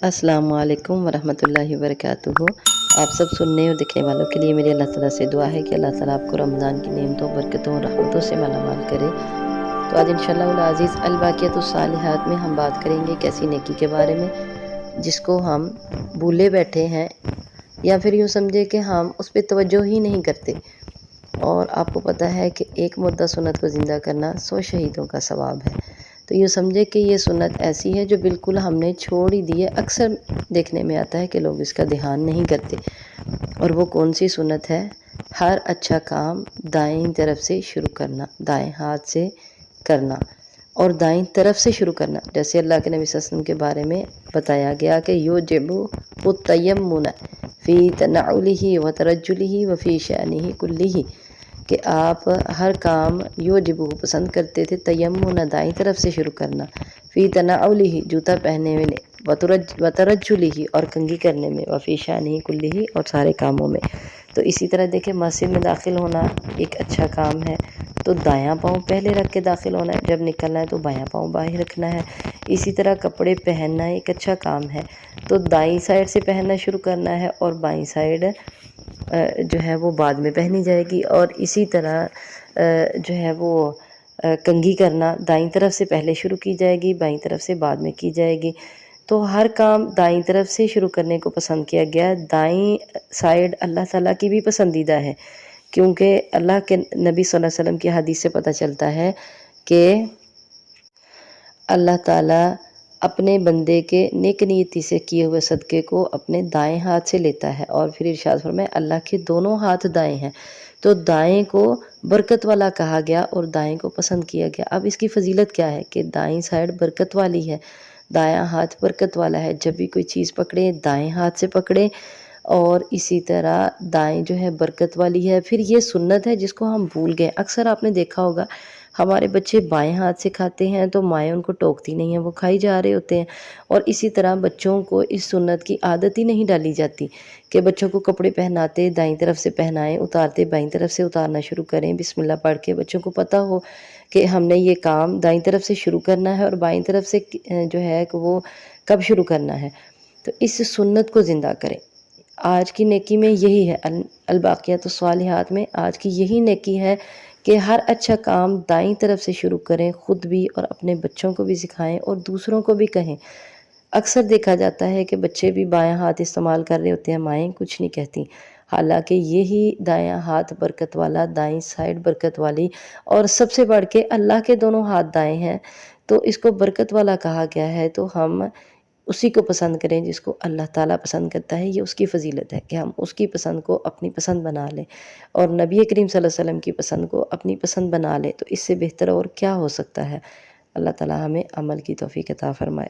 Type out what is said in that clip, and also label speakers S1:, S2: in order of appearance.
S1: अस्सलाम वालेकुम वरहमतुल्लाहि वबरकातुहू। आप सब सुनने और दिखने वालों के लिए मेरी अल्लाह ताला से दुआ है कि अल्लाह ताला आपको रमज़ान की नेमतों, बरकतों और रहमतों से मालामाल करे। तो आज इंशाअल्लाह अज़ीज़ अल-बाक़ियातुस्सालिहात में हम बात करेंगे एक ऐसी नेकी के बारे में जिसको हम भूले बैठे हैं, या फिर यूँ समझे कि हम उस पे तवज्जो ही नहीं करते। और आपको पता है कि एक मुर्दा सुन्नत को ज़िंदा करना 100 शहीदों का सवाब है। तो यूँ समझे कि ये सुन्नत ऐसी है जो बिल्कुल हमने छोड़ ही दी है। अक्सर देखने में आता है कि लोग इसका ध्यान नहीं करते। और वो कौन सी सुन्नत है? हर अच्छा काम दाईं तरफ से शुरू करना, दाएं हाथ से करना और दाईं तरफ से शुरू करना। जैसे अल्लाह के नबी सल्लल्लाहु अलैहि वसल्लम के बारे में बताया गया कि युजिबु तयम्मुन फ़ी तनाउलिही व तरज्जुलिही व फ़ी शअनिही कुल्लिही, कि आप हर काम युजिबु पसंद करते थे, तयम्मुन दाईं तरफ से शुरू करना, फ़ी तनाउलिही जूता पहनने में, व तरज्जुलिही और कंघी करने में, व फ़ी शअनिही कुल्लिही और सारे कामों में। तो इसी तरह देखें, मस्जिद में दाखिल होना एक अच्छा काम है, तो दायां पाँव पहले रख के दाखिल होना है, जब निकलना है तो बायां पाँव बाहर रखना है। इसी तरह कपड़े पहनना एक अच्छा काम है, तो दाईं साइड से पहनना शुरू करना है और बाईं साइड जो है वो बाद में पहनी जाएगी। और इसी तरह जो है वो कंघी करना दाईं तरफ से पहले शुरू की जाएगी, बाईं तरफ से बाद में की जाएगी। तो हर काम दाईं तरफ से शुरू करने को पसंद किया गया है। दाईं साइड अल्लाह ताला की भी पसंदीदा है, क्योंकि अल्लाह के नबी सल्लल्लाहु अलैहि वसल्लम की हदीस से पता चलता है कि अल्लाह ताला अपने बंदे के नेक नीयती से किए हुए सदक़े को अपने दाएं हाथ से लेता है। और फिर इरशाद फरमाया, अल्लाह के दोनों हाथ दाएं हैं, तो दाएं को बरकत वाला कहा गया और दाएं को पसंद किया गया। अब इसकी फजीलत क्या है कि दाईं साइड बरकत वाली है, दायां हाथ बरकत वाला है। जब भी कोई चीज़ पकड़े दाएं हाथ से पकड़े, और इसी तरह दाएं जो है बरकत वाली है। फिर ये सुन्नत है जिसको हम भूल गए। अक्सर आपने देखा होगा हमारे बच्चे बाएं हाथ से खाते हैं तो माएँ उनको टोकती नहीं हैं, वो खाई जा रहे होते हैं। और इसी तरह बच्चों को इस सुन्नत की आदत ही नहीं डाली जाती कि बच्चों को कपड़े पहनाते दाईं तरफ से पहनाएं, उतारते बाईं तरफ से उतारना शुरू करें, बिस्मिल्लाह पढ़ के। बच्चों को पता हो कि हमने ये काम दाईं तरफ से शुरू करना है और बाईं तरफ से जो है कि वो कब शुरू करना है। तो इस सुन्नत को ज़िंदा करें। आज की नेकी में यही है, अल-बाक़ियातुस्सालिहात में आज की यही नेकी है कि हर अच्छा काम दाईं तरफ से शुरू करें, ख़ुद भी और अपने बच्चों को भी सिखाएं और दूसरों को भी कहें। अक्सर देखा जाता है कि बच्चे भी बायां हाथ इस्तेमाल कर रहे होते हैं, माएँ कुछ नहीं कहती, हालांकि यही दायां हाथ बरकत वाला, दाईं साइड बरकत वाली, और सबसे बढ़ के अल्लाह के दोनों हाथ दाएं हैं, तो इसको बरकत वाला कहा गया है। तो हम उसी को पसंद करें जिसको अल्लाह ताला पसंद करता है। ये उसकी फ़जीलत है कि हम उसकी पसंद को अपनी पसंद बना लें और नबी करीम सल्लल्लाहु अलैहि वसल्लम की पसंद को अपनी पसंद बना लें। तो इससे बेहतर और क्या हो सकता है। अल्लाह ताला हमें अमल की तौफ़ीक़ अता फ़रमाए।